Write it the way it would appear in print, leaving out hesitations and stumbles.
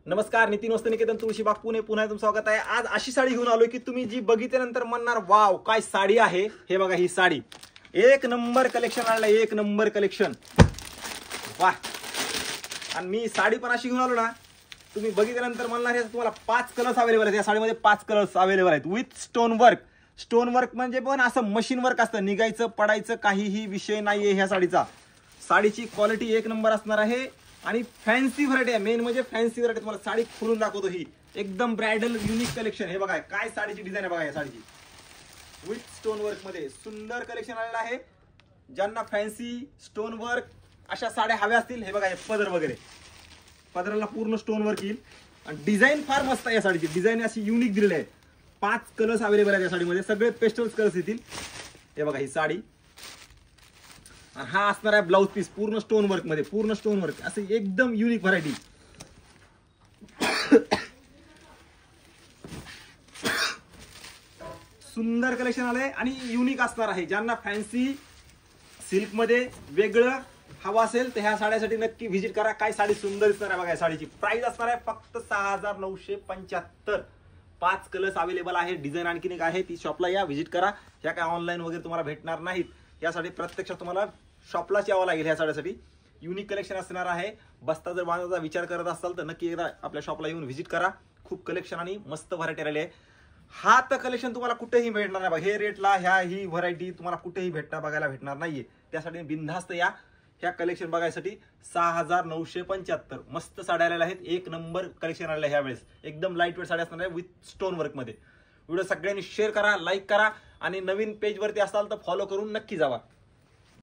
नमस्कार, नितीन वस्त्रनिकेतन तुळशीबाग पुणे पुन्हा तुमचं स्वागत आहे। आज अशी साडी घेऊन आलोय की तुम्ही जी बघितल्यानंतर म्हणणार वाव काय साडी आहे। हे बघा, ही साडी एक नंबर कलेक्शन आलेलं आहे, एक नंबर कलेक्शन। वाह, आणि मी साडी पण अशी घेऊन आलो ना, तुम्ही बघितल्यानंतर म्हणणार हे तुम्हाला 5 कलर्स अवेलेबल आहेत। या साडीमध्ये 5 कलर्स अवेलेबल आहेत with stone work. Stone work म्हणजे पण असं मशीन वर्क असतं, निघायचं पडायचं काहीही विषय नाहीये ह्या साडीचा। साडीची क्वालिटी एक नंबर असणार आहे आणि फॅन्सी व्हरायटी आहे। मेन म्हणजे फॅन्सी व्हरायटी तुम्हाला साडी खोलून दाखवतो। ही एकदम ब्रायडल युनिक कलेक्शन। हे बघा काय साडीची डिझाइन आहे, बघा या साडीची विथ स्टोन वर्क मध्ये सुंदर कलेक्शन आलेलं आहे। ज्यांना फॅन्सी स्टोन वर्क अशा साड्या हव्या असतील, हे बघा हे पदर वगैरे, पदराला पूर्ण स्टोन वर्क येईल आणि डिझाइन फार मस्त आहे। या साडीची डिझाइन अशी युनिक दिलेली आहे। 5 कलर्स अवेलेबल आहेत या साडीमध्ये, सगळे पेस्टल कलर्स येतील। हे बघा ही साडी, आणि हा असणार आहे ब्लाउज पीस पूर्ण स्टोन वर्क मध्ये, पूर्ण स्टोन वर्क असं एकदम युनिक व्हरायटी। सुंदर कलेक्शन आलंय आणि युनिक असणार आहे। ज्यांना फॅन्सी सिल्क मध्ये वेगळं हवा असेल तर ह्या साड्यासाठी नक्की व्हिजिट करा। काय साडी सुंदर दिसणार आहे बघा। या साडीची प्राइस असणार आहे फक्त 6975। 5 कलर्स अवेलेबल आहे। डिझाइन आणखीन एक आहे, ती शॉपला या व्हिजिट करा। ह्या काय ऑनलाईन वगैरे तुम्हाला भेटणार नाहीत। यासाठी प्रत्यक्षात तुम्हाला शॉपलाच यावं लागेल। ह्या साड्यासाठी युनिक कलेक्शन असणार आहे। बस्ता जर बांधायचा विचार करत असाल तर नक्की एकदा आपल्या शॉपला येऊन व्हिजिट करा। खूप कलेक्शन आणि मस्त व्हरायटी आलेली आहे। हा तर कलेक्शन तुम्हाला कुठेही भेटणार नाही बघा। हे रेटला ही व्हरायटी तुम्हाला कुठेही बघायला भेटणार नाहीये। त्यासाठी बिनधास्त या ह्या कलेक्शन बघायसाठी। 6975 मस्त साड्या आलेल्या आहेत। एक नंबर कलेक्शन आलेलं आहे ह्यावेळेस। एकदम लाईट वेट साड्या असणार आहे विथ स्टोन वर्क मध्ये। व्हिडिओ सगळ्यांनी शेअर करा, लाईक करा आणि नवीन पेज वरती असाल तर फॉलो करून नक्की जावा।